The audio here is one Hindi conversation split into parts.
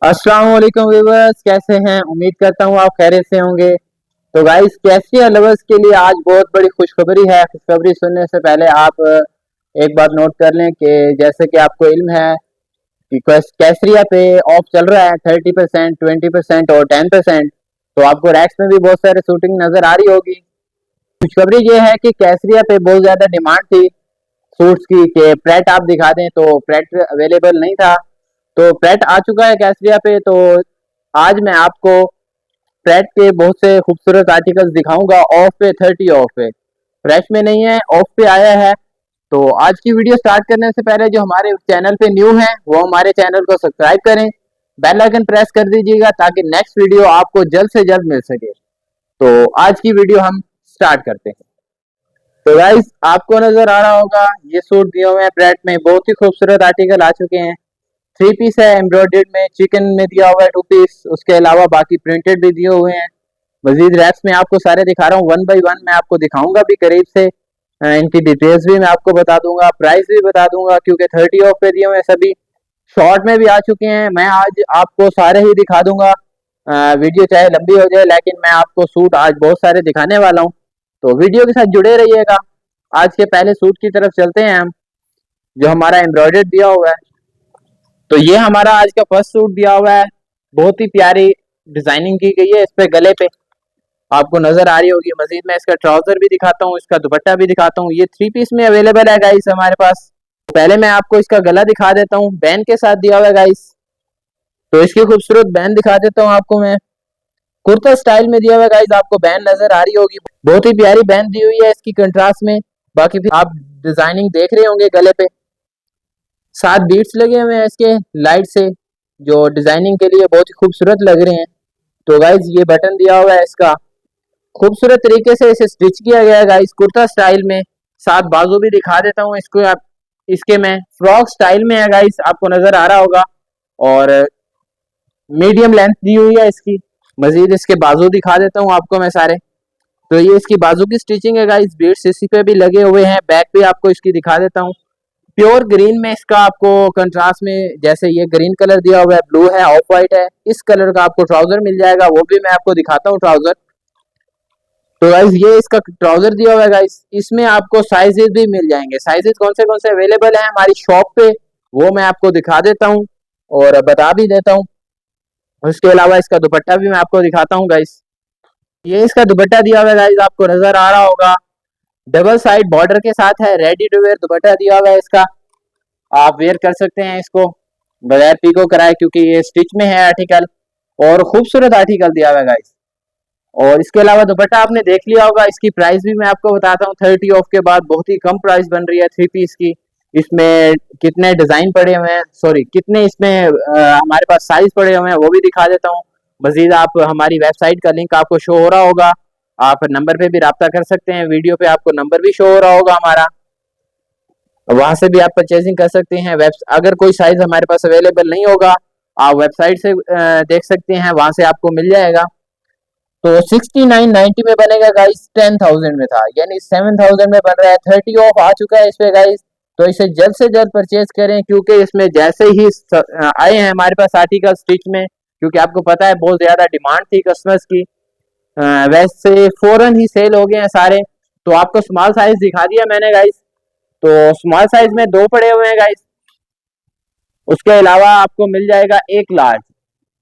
अस्सलाम वालेकुम व्यूअर्स, कैसे हैं? उम्मीद करता हूँ आप खैरियत से होंगे। तो गाइस, कैशियर लवर्स के लिए आज बहुत बड़ी खुशखबरी है। खुशखबरी सुनने से पहले आप एक बात नोट कर लें कि जैसे कि आपको इल्म है कि कैसरिया पे ऑफ चल रहा है 30%, 20% और 10%। तो आपको रैक्स में भी बहुत सारे शूटिंग नजर आ रही होगी। खुशखबरी ये है कि कैसरिया पे बहुत ज्यादा डिमांड थी सूट्स की कि प्रेट आप दिखा दें, तो प्रेट अवेलेबल नहीं था। तो प्रेट आ चुका है कैसरिया पे। तो आज मैं आपको प्रेट के बहुत से खूबसूरत आर्टिकल्स दिखाऊंगा। ऑफ पे 30 ऑफ पे, फ्रेश में नहीं है, ऑफ पे आया है। तो आज की वीडियो स्टार्ट करने से पहले जो हमारे चैनल पे न्यू है वो हमारे चैनल को सब्सक्राइब करें, बेल आइकन प्रेस कर दीजिएगा ताकि नेक्स्ट वीडियो आपको जल्द से जल्द मिल सके। तो आज की वीडियो हम स्टार्ट करते हैं। तो गाइस, आपको नजर आ रहा होगा ये सूट दिए हुए हैं प्रेट में। बहुत ही खूबसूरत आर्टिकल आ चुके हैं। थ्री पीस है, एम्ब्रॉयडर्ड में चिकन में दिया हुआ है टू पीस। उसके अलावा बाकी प्रिंटेड भी दिए हुए हैं। मजीद रैक्स में आपको सारे दिखा रहा हूँ, वन बाई वन मैं आपको दिखाऊंगा भी करीब से। इनकी डिटेल्स भी मैं आपको बता दूंगा, प्राइस भी बता दूंगा, क्योंकि 30 ऑफ पे दिए हुए हैं सभी। शॉर्ट में भी आ चुके हैं। मैं आज आपको सारे ही दिखा दूंगा। वीडियो चाहे लंबी हो जाए, लेकिन मैं आपको सूट आज बहुत सारे दिखाने वाला हूँ। तो वीडियो के साथ जुड़े रहिएगा। आज के पहले सूट की तरफ चलते हैं हम, जो हमारा एम्ब्रॉयडर्ड दिया हुआ है। तो ये हमारा आज का फर्स्ट सूट दिया हुआ है। बहुत ही प्यारी डिजाइनिंग की गई है इस पे, गले पे आपको नजर आ रही होगी। मजीद मैं इसका ट्राउजर भी दिखाता हूँ, इसका दुपट्टा भी दिखाता हूँ। ये थ्री पीस में अवेलेबल है गाइस हमारे पास। पहले मैं आपको इसका गला दिखा देता हूँ, बैन के साथ दिया हुआ है गाइस। तो इसकी खूबसूरत बैन दिखा देता हूँ आपको मैं। कुर्ता स्टाइल में दिया हुआ है गाइस, आपको बैन नजर आ रही होगी। बहुत ही प्यारी बैन दी हुई है इसकी कंट्रास्ट में। बाकी फिर आप डिजाइनिंग देख रहे होंगे गले पे। 7 बीट्स लगे हुए हैं इसके लाइट से, जो डिजाइनिंग के लिए बहुत ही खूबसूरत लग रहे हैं। तो गाइज ये बटन दिया हुआ है इसका, खूबसूरत तरीके से इसे स्टिच किया गया है गाइज कुर्ता स्टाइल में। साथ बाजू भी दिखा देता हूँ इसको आप। इसके में फ्रॉक स्टाइल में है गाइज, आपको नजर आ रहा होगा। और मीडियम लेंथ दी हुई है इसकी। मजीद इसके बाजू दिखा देता हूँ आपको मैं सारे। तो ये इसकी बाजू की स्टिचिंग है गाइज, बीट्स इसी पे भी लगे हुए हैं। बैक भी आपको इसकी दिखा देता हूँ। प्योर ग्रीन में इसका आपको कंट्रास्ट में, जैसे ये ग्रीन कलर दिया हुआ है, ब्लू है, ऑफ वाइट है, इस कलर का आपको ट्राउजर मिल जाएगा। वो भी मैं आपको दिखाता हूँ ट्राउजर। तो गाइस ये इसका ट्राउजर दिया हुआ है गाइस। इसमें आपको साइजेस भी मिल जाएंगे। साइजेस कौन से अवेलेबल है हमारी शॉप पे वो मैं आपको दिखा देता हूँ और बता भी देता हूँ। उसके अलावा इसका दुपट्टा भी मैं आपको दिखाता हूँ गाइस। ये इसका दुपट्टा दिया हुआ है गाइस, आपको नजर आ रहा होगा। डबल साइड बॉर्डर के साथ है, रेडी टू वेयर दुपट्टा दिया हुआ है इसका। आप वेयर कर सकते हैं इसको बगैर पीको कराए, क्योंकि ये स्टिच में है आर्टिकल। और खूबसूरत आर्टिकल दिया हुआ है गाइस। और इसके अलावा दुपट्टा आपने देख लिया होगा। इसकी प्राइस भी मैं आपको बताता हूँ। 30 ऑफ के बाद बहुत ही कम प्राइस बन रही है थ्री पीस की। इसमें कितने डिजाइन पड़े हुए हैं, सॉरी कितने इसमें हमारे पास साइज पड़े हुए हैं वो भी दिखा देता हूँ। मजीद आप हमारी वेबसाइट का लिंक आपको शो हो रहा होगा, आप नंबर पे भी रब्ता कर सकते हैं। वीडियो पे आपको नंबर भी शो हो रहा होगा हमारा, वहां से भी आप परचेजिंग कर सकते हैं। अगर कोई साइज हमारे पास अवेलेबल नहीं होगा, आप वेबसाइट से देख सकते हैं, वहां से आपको मिल जाएगा। तो 6990 में बनेगा गाइस, 10,000 में था, यानी 7,000 में बन रहा है। 30 ऑफ आ चुका है इस पे गाइस। तो इसे जल्द से जल्द परचेज करें, क्योंकि इसमें जैसे ही आए हैं हमारे पास आर्टिकल स्टिच में, क्योंकि आपको पता है बहुत ज्यादा डिमांड थी कस्टमर्स की। वैसे फौरन ही सेल हो गए हैं सारे। तो आपको स्मॉल साइज दिखा दिया मैंने गाइस। तो स्मॉल साइज में दो पड़े हुए हैं गाइस। उसके अलावा आपको मिल जाएगा एक large,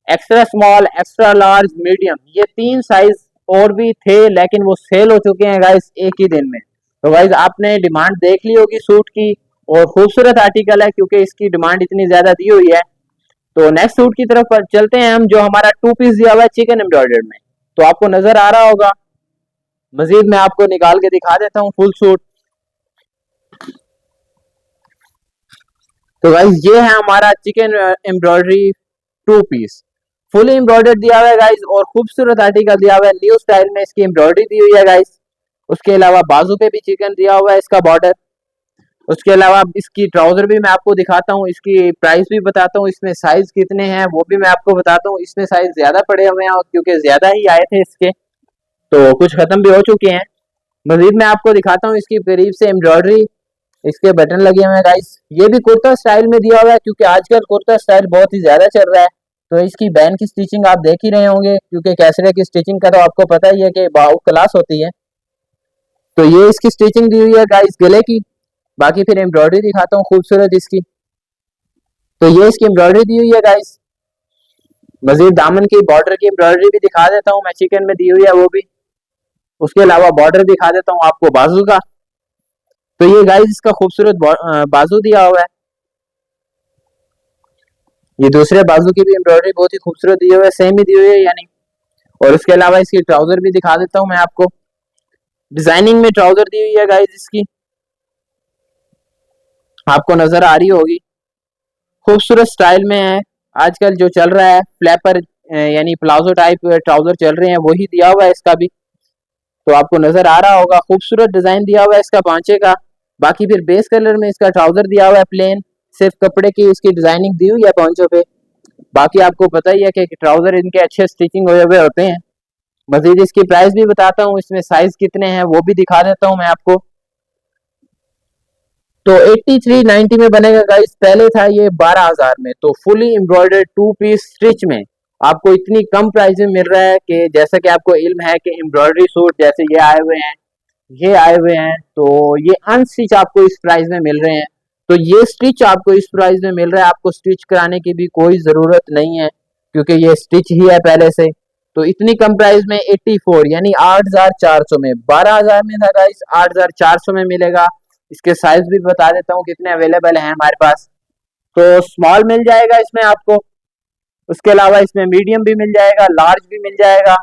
extra small, extra large, medium, ये 3 साइज और भी थे, लेकिन वो सेल हो चुके हैं गाइस एक ही दिन में। तो गाइस आपने डिमांड देख ली होगी सूट की, और खूबसूरत आर्टिकल है क्योंकि इसकी डिमांड इतनी ज्यादा दी हुई है। तो नेक्स्ट सूट की तरफ चलते हैं हम, जो हमारा टू पीस दिया हुआ है चिकन एम्ब्रॉयडर्ड में। तो आपको नजर आ रहा होगा। मजीद मैं आपको निकाल के दिखा देता हूँ फुल सूट। तो गाइस ये है हमारा chicken embroidery two piece, full embroidered दिया हुआ है गाइस, और खूबसूरत आर्टिकल दिया हुआ है। न्यू स्टाइल में इसकी एम्ब्रॉयडरी दी हुई है गाइस। उसके अलावा बाजू पे भी चिकन दिया हुआ है इसका बॉर्डर। उसके अलावा इसकी ट्राउजर भी मैं आपको दिखाता हूँ, इसकी प्राइस भी बताता हूँ, इसमें साइज कितने हैं वो भी मैं आपको बताता हूँ। इसमें साइज ज्यादा पड़े हुए हैं, और क्योंकि ज्यादा ही आए थे इसके, तो कुछ खत्म भी हो चुके हैं। मजीद मैं आपको दिखाता हूँ इसकी करीब से एम्ब्रॉयडरी। इसके बटन लगे हुए हैं गाइस। ये भी कुर्ता स्टाइल में दिया हुआ है, क्योंकि आजकल कुर्ता स्टाइल बहुत ही ज्यादा चल रहा है। तो इसकी बैन की स्टिचिंग आप देख ही रहे होंगे, क्योंकि कैसरिया की स्टिचिंग का तो आपको पता ही है कि बाउ क्लास होती है। तो ये इसकी स्टिचिंग दी हुई है गाइस गले की। बाकी फिर एम्ब्रॉयडरी दिखाता हूँ खूबसूरत इसकी। तो ये इसकी एम्ब्रॉयडरी दी हुई है गाइस। मजीद दामन की बॉर्डर की एम्ब्रॉयडरी भी दिखा देता हूँ मैं, चिकन में दी हुई है वो भी। उसके अलावा बॉर्डर दिखा देता हूँ आपको बाजू का। तो ये गाइस इसका खूबसूरत बाजू दिया हुआ है। ये दूसरे बाजू की भी एम्ब्रॉयडरी बहुत ही खूबसूरत दी हुई है, सेम ही दी हुई है यानी। और इसके अलावा इसकी ट्राउजर भी दिखा देता हूँ मैं आपको। डिजाइनिंग में ट्राउजर दी हुई है गाइस इसकी, आपको नजर आ रही होगी। खूबसूरत स्टाइल में है। आजकल जो चल रहा है फ्लैपर यानी प्लाजो टाइप ट्राउजर चल रहे हैं, वही दिया हुआ है इसका भी। तो आपको नजर आ रहा होगा, खूबसूरत डिजाइन दिया हुआ है इसका पांचे का। बाकी फिर बेस कलर में इसका ट्राउजर दिया हुआ है प्लेन, सिर्फ कपड़े की इसकी डिजाइनिंग दी हुई है पांचों पे। बाकी आपको पता ही है कि ट्राउजर इनके अच्छे स्टिचिंग हुए हुए होते हैं। मजीद इसकी प्राइस भी बताता हूँ, इसमें साइज कितने हैं वो भी दिखा देता हूँ मैं आपको। तो 8390 में बनेगा गाइस, पहले था ये 12,000 में। तो फुली एम्ब्रॉयडर्ड 2 पीस स्टिच में आपको इतनी कम प्राइस में मिल रहा है कि जैसा कि आपको इल्म है कि एम्ब्रॉयडरी सूट जैसे ये आए हुए हैं, ये आए हुए हैं, तो ये अनस्टिच आपको इस प्राइस में मिल रहे हैं। तो ये स्टिच आपको इस प्राइस में मिल रहा है, आपको स्टिच कराने की भी कोई जरूरत नहीं है, क्योंकि ये स्टिच ही है पहले से। तो इतनी कम प्राइस में 84 यानी 8,400 में, 12,000 में था गाइस, 8,400 में मिलेगा। इसके साइज भी बता देता हूँ कितने अवेलेबल हैं हमारे पास। तो स्मॉल मिल जाएगा इसमें आपको, उसके अलावा इसमें मीडियम भी मिल जाएगा, लार्ज भी मिल जाएगा,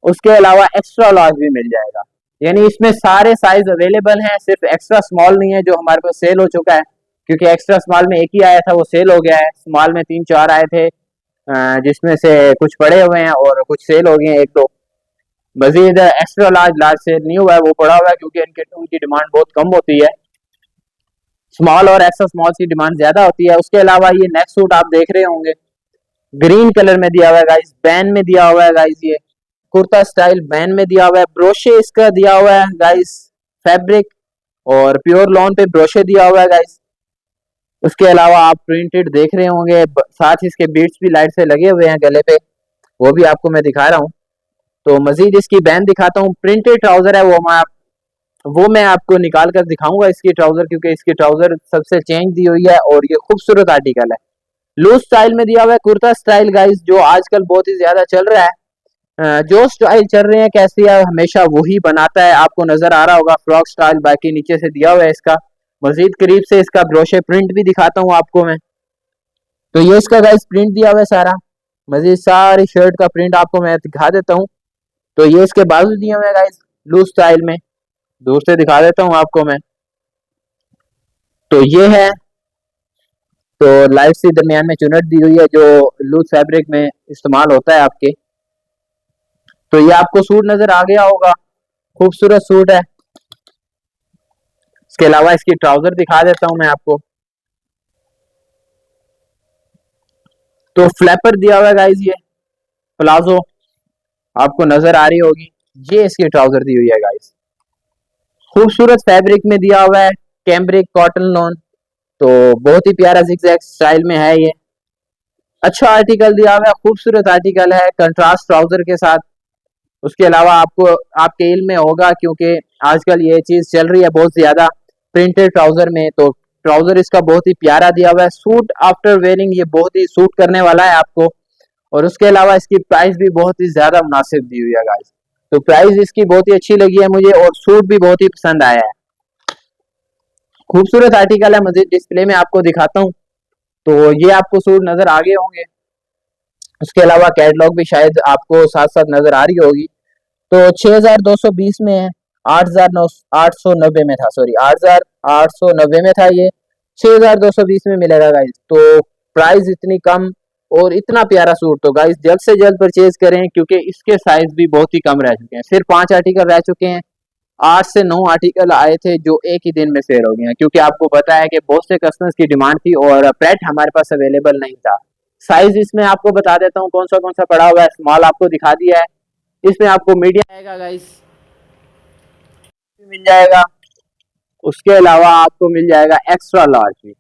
उसके अलावा एक्स्ट्रा लार्ज भी मिल जाएगा। यानी इसमें सारे साइज अवेलेबल हैं, सिर्फ एक्स्ट्रा स्मॉल नहीं है जो हमारे पास सेल हो चुका है, क्योंकि एक्स्ट्रा स्मॉल में एक ही आया था वो सेल हो गया है। स्मॉल में 3-4 आए थे, जिसमें से कुछ पड़े हुए हैं और कुछ सेल हो गए हैं 1-2। मजीद एक्स्ट्रा लार्ज लार्ज सेल नहीं हुआ है, वो पड़ा हुआ है, क्योंकि इनके उनकी डिमांड बहुत कम होती है। स्मॉल और एक्स्ट्रा स्मॉल की डिमांड ज्यादा होती है। उसके अलावा ये नेक्स्ट सूट आप देख रहे होंगे, ग्रीन कलर में दिया हुआ है गाइस, बैन में दिया हुआ है गाइस। ये कुर्ता स्टाइल बैन में दिया हुआ है, ब्रोशे इसका दिया हुआ है गाइस, फैब्रिक और प्योर लॉन पे ब्रोशे दिया हुआ है गाइस। उसके अलावा आप प्रिंटेड देख रहे होंगे, साथ ही इसके बीट्स भी लाइट से लगे हुए हैं गले पे, वो भी आपको मैं दिखा रहा हूँ। तो मजीद इसकी बैन दिखाता हूँ, प्रिंटेड ट्राउजर है वो मैं आपको निकाल कर दिखाऊंगा इसकी ट्राउजर, क्योंकि इसकी ट्राउजर सबसे चेंज दी हुई है और ये खूबसूरत आर्टिकल है। लूज स्टाइल में दिया हुआ है, कुर्ता स्टाइल गाइस, जो आजकल बहुत ही ज्यादा चल रहा है। जो स्टाइल चल रहे हैं कैसिया हमेशा वही बनाता है, आपको नजर आ रहा होगा फ्रॉक स्टाइल। बाकी नीचे से दिया हुआ है इसका, मजीद करीब से इसका ब्रोशे प्रिंट भी दिखाता हूँ आपको मैं। तो ये इसका गाइस प्रिंट दिया हुआ है सारा, मजीद सारी शर्ट का प्रिंट आपको मैं दिखा देता हूँ। तो ये इसके बाजू दिए हुए हैं गाइस लूज स्टाइल में, दूर से दिखा देता हूँ आपको मैं। तो ये है, तो लाइट सी दरमियान में चुनट दी हुई है जो लूज फैब्रिक में इस्तेमाल होता है आपके। तो ये आपको सूट नजर आ गया होगा, खूबसूरत सूट है। इसके अलावा इसकी ट्राउजर दिखा देता हूं मैं आपको। तो फ्लैपर दिया हुआ है गाइस, ये प्लाजो आपको नजर आ रही होगी, ये इसकी ट्राउजर दी हुई है गाइस। खूबसूरत फैब्रिक में दिया हुआ है, कैम्ब्रिक कॉटन लॉन। तो बहुत ही प्यारा जिगजैग स्टाइल में है ये, अच्छा आर्टिकल दिया हुआ है, खूबसूरत आर्टिकल है कंट्रास्ट ट्राउजर के साथ। उसके अलावा आपको आपके इल्म में होगा, क्योंकि आजकल ये चीज चल रही है बहुत ज्यादा प्रिंटेड ट्राउजर में। तो ट्राउजर इसका बहुत ही प्यारा दिया हुआ है, सूट आफ्टर वेयरिंग ये बहुत ही सूट करने वाला है आपको। और उसके अलावा इसकी प्राइस भी बहुत ही ज्यादा मुनासिब दी हुई है गाइस। तो प्राइस इसकी बहुत ही अच्छी लगी है मुझे, और सूट भी बहुत ही पसंद आया है। खूबसूरत आर्टिकल है, मजीद डिस्प्ले में आपको दिखाता हूँ। तो ये आपको सूट नजर आ गए होंगे। उसके अलावा कैटलॉग भी शायद आपको साथ साथ नजर आ रही होगी। तो 6,220 में है, 8,890 में था, सॉरी 8,890 में था ये, 6,220 में मिलेगा गाइस। तो प्राइस इतनी कम और इतना प्यारा सूट, तो गाइस जल्द से जल्द परचेज करें, क्योंकि इसके साइज भी बहुत ही कम रह चुके हैं, सिर्फ 5 आर्टिकल रह चुके हैं। 8 से 9 आर्टिकल आए थे जो एक ही दिन में सेल हो गए हैं, क्योंकि आपको पता है कि बहुत से कस्टमर्स की डिमांड थी और प्रेट हमारे पास अवेलेबल नहीं था। साइज इसमें आपको बता देता हूँ कौन सा पड़ा हुआ है, स्मॉल आपको दिखा दिया है। इसमें आपको मीडियम आएगा गाइस, मिल जाएगा। उसके अलावा आपको मिल जाएगा एक्स्ट्रा लार्ज भी।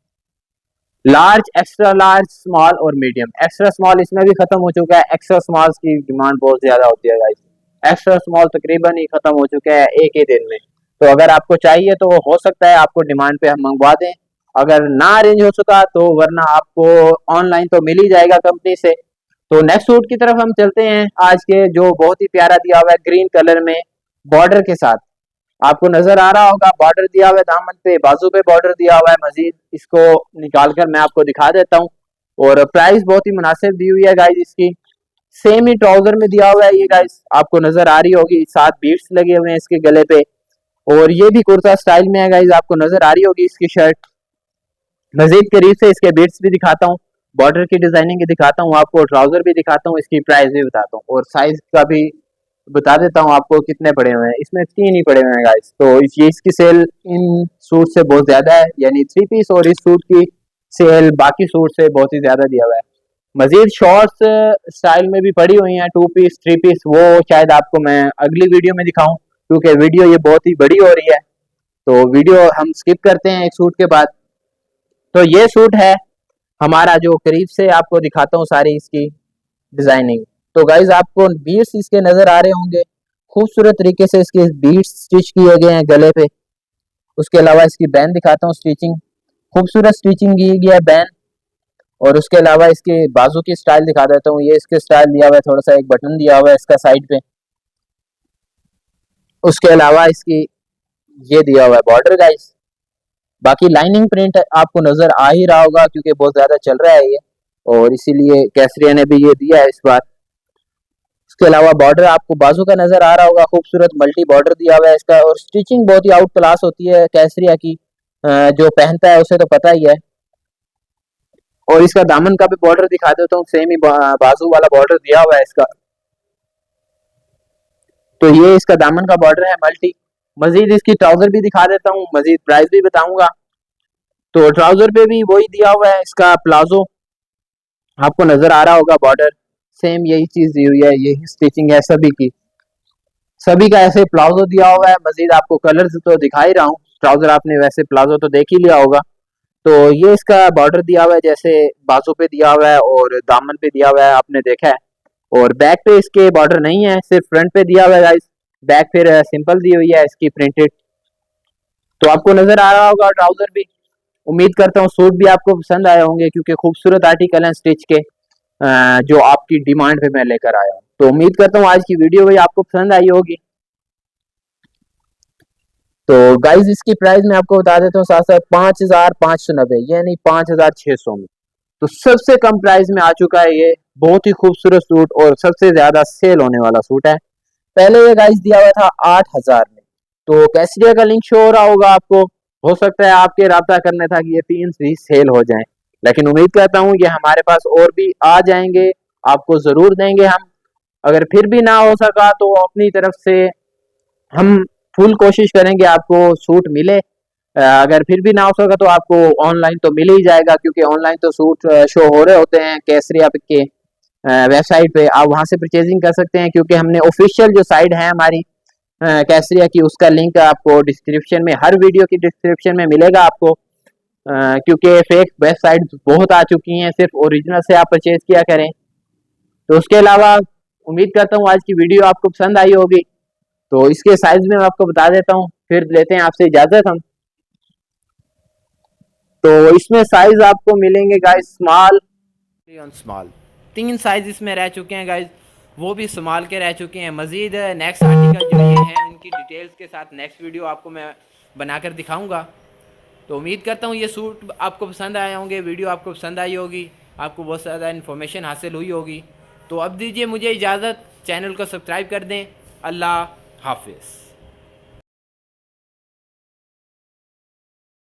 लार्ज, एक्स्ट्रा लार्ज, स्मॉल और मीडियम। एक्स्ट्रा स्मॉल इसमें भी खत्म हो चुका है, एक्स्ट्रा स्मॉल की डिमांड बहुत ज्यादा होती है गाइस। एक्स्ट्रा स्मॉल तकरीबन ही खत्म हो चुका है एक ही दिन में। तो अगर आपको चाहिए तो हो सकता है आपको डिमांड पे हम मंगवा दें, अगर ना अरेंज हो सका तो वरना आपको ऑनलाइन तो मिल ही जाएगा कंपनी से। तो नेक्स्ट सूट की तरफ हम चलते हैं आज के, जो बहुत ही प्यारा दिया हुआ है ग्रीन कलर में बॉर्डर के साथ। आपको नजर आ रहा होगा बॉर्डर दिया हुआ है, दामन पे बाजू पे बॉर्डर दिया हुआ है। मजीद इसको निकाल कर मैं आपको दिखा देता हूँ। और प्राइस बहुत ही मुनासिब दी हुई है गाइस इसकी। सेम ही ट्राउजर में दिया हुआ है ये गाइस, आपको नजर आ रही होगी, साथ बीट्स लगे हुए हैं इसके गले पे। और ये भी कुर्ता स्टाइल में है गाइस, आपको नजर आ रही होगी इसकी शर्ट। मजीद करीब से इसके बीट्स भी दिखाता हूँ, बॉर्डर की डिजाइनिंग भी दिखाता हूँ आपको, ट्राउजर भी दिखाता हूँ, इसकी प्राइस भी बताता हूँ और साइज का भी बता देता हूँ आपको कितने पड़े हुए हैं। इसमें 3 ही पड़े हुए हैं गाइस। तो ये इसकी सेल इन सूट से बहुत ज्यादा है, यानी 3 पीस, और इस सूट की सेल बाकी सूट से बहुत ही ज्यादा दिया हुआ है। मजीद शॉर्ट्स स्टाइल में भी पड़ी हुई हैं, 2 पीस 3 पीस, वो शायद आपको मैं अगली वीडियो में दिखाऊं, क्योंकि वीडियो ये बहुत ही बड़ी हो रही है। तो वीडियो हम स्किप करते हैं एक सूट के बाद। तो ये सूट है हमारा, जो करीब से आपको दिखाता हूँ सारी इसकी डिजाइनिंग। तो गाइज आपको बीड्स इसके नजर आ रहे होंगे, खूबसूरत तरीके से इसके बीड्स स्टिच किए गए हैं गले पे। उसके अलावा इसकी बैन दिखाता हूँ, स्टिचिंग खूबसूरत स्टिचिंग की गई है बैन। और उसके अलावा इसके बाजू की स्टाइल दिखा देता हूँ, ये इसके स्टाइल दिया हुआ है, थोड़ा सा एक बटन दिया हुआ है इसका साइड पे। उसके अलावा इसकी ये दिया हुआ है बॉर्डर गाइस। बाकी लाइनिंग प्रिंट आपको नजर आ ही रहा होगा, क्योंकि बहुत ज्यादा चल रहा है ये, और इसीलिए कैसरिया ने भी ये दिया है इस बार। उसके अलावा बॉर्डर आपको बाजू का नजर आ रहा होगा, खूबसूरत मल्टी बॉर्डर दिया हुआ है इसका, और स्टिचिंग बहुत ही आउट क्लास होती है कैसरिया की, जो पहनता है उसे तो पता ही है। और इसका दामन का भी बॉर्डर दिखा देता हूँ, सेम ही बाजू वाला बॉर्डर दिया हुआ है इसका। तो ये इसका दामन का बॉर्डर है मल्टी। मजीद इसकी ट्राउजर भी दिखा देता हूँ, मजीद प्राइस भी बताऊंगा। तो ट्राउजर पे भी वही दिया हुआ है इसका प्लाजो, आपको नजर आ रहा होगा बॉर्डर, सेम यही चीज दी हुई है, यही स्टिचिंग है सभी की। सभी का ऐसे प्लाजो दिया हुआ है। मजीद आपको कलर्स तो दिखा ही रहा हूँ, ट्राउजर आपने वैसे प्लाजो तो देख ही लिया होगा। तो ये इसका बॉर्डर दिया हुआ है, जैसे बाजू पे दिया हुआ है और दामन पे दिया हुआ है, आपने देखा है। और बैक पे इसके बॉर्डर नहीं है, सिर्फ फ्रंट पे दिया हुआ है गाइस। बैक फिर सिंपल दी हुई है इसकी प्रिंटेड। तो आपको नजर आ रहा होगा ट्राउजर भी। उम्मीद करता हूँ सूट भी आपको पसंद आए होंगे, क्योंकि खूबसूरत आर्टिकल हैं स्टिच के, जो आपकी डिमांड पे मैं लेकर आया हूँ। तो उम्मीद करता हूँ आज की वीडियो भी आपको पसंद आई होगी। तो गाइस इसकी प्राइस मैं आपको बता देता हूँ साथ साथ, 5,590, यानी 5,600 में। तो सबसे कम प्राइस में आ चुका है ये बहुत ही खूबसूरत सूट, और सबसे ज्यादा सेल होने वाला सूट है। पहले ये गाइस दिया हुआ था 8,000 में। तो कैसरिया का लिंक शो हो रहा होगा आपको, हो सकता है आपके राब्ता करने था कि ये 3 भी सेल हो जाएं, लेकिन उम्मीद करता हूँ ये हमारे पास और भी आ जाएंगे, आपको जरूर देंगे हम। अगर फिर भी ना हो सका तो अपनी तरफ से हम फुल कोशिश करेंगे आपको सूट मिले। अगर फिर भी ना हो सका तो आपको ऑनलाइन तो मिल ही जाएगा, क्योंकि ऑनलाइन तो सूट शो हो रहे होते हैं केसरिया के वेबसाइट पे, आप वहां से परचेजिंग कर सकते हैं। क्योंकि हमने ऑफिशियल जो साइट है हमारी कैसरिया की, उसका लिंक आपको डिस्क्रिप्शन में, हर वीडियो की डिस्क्रिप्शन में मिलेगा आपको। क्योंकि फेक वेबसाइट बहुत आ चुकी हैं, सिर्फ ओरिजिनल से आप परचेज किया करें। तो उसके अलावा उम्मीद करता हूँ आज की वीडियो आपको पसंद आई होगी। तो इसके साइज में मैं आपको बता देता हूँ, फिर लेते हैं आपसे इजाजत हम। तो इसमें साइज आपको मिलेंगे गाइस स्मॉल, स्मॉल 3 साइज इसमें रह चुके हैं गाइज, वो भी स्मॉल के रह चुके हैं। मज़ीद नेक्स्ट आर्टिकल जो ये हैं उनकी डिटेल्स के साथ नेक्स्ट वीडियो आपको मैं बनाकर दिखाऊंगा। तो उम्मीद करता हूँ ये सूट आपको पसंद आए होंगे, वीडियो आपको पसंद आई होगी, आपको बहुत ज़्यादा इन्फॉर्मेशन हासिल हुई होगी। तो अब दीजिए मुझे इजाज़त, चैनल को सब्सक्राइब कर दें। अल्लाह हाफिज़।